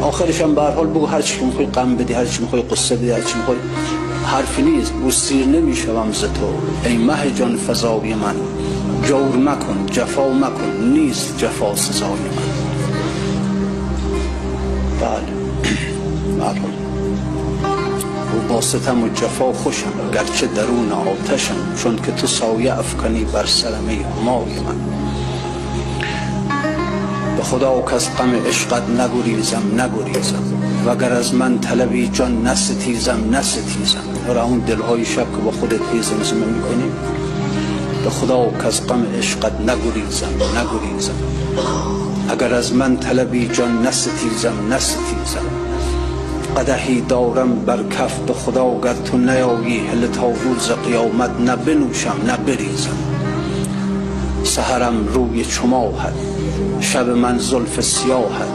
آخرش هم به هر حال بگو هر چی که میخوای غم بدی، هر چی میخوای قصه بدی، هر چی میخوای، حرفی نیست. بوسیر نمیشوم ز تو ای مه جان فزای من، جور مکن جفا مکن نیست جفا سزای من. بله به هر حال با ستم و جفا خوشم، گرچه درون آتشم، چون که تو سایه افکنی بر سرم ای همای من. به خدا که از غم عشقت نگریزم وگر از من طلبی جان نستیزم. را اون دلهای شب که با خودت هی زمزمه میکنی، به خدا که از غم عشقت نگریزم اگر از من طلبی جان نستیزم. قدحی دارم بر کف به خدا گر تو نیایی، هله تا روز قیامت نه بنوشم نه بریزم. سحرم روی چو ماهت، شب من زلف سیاهت،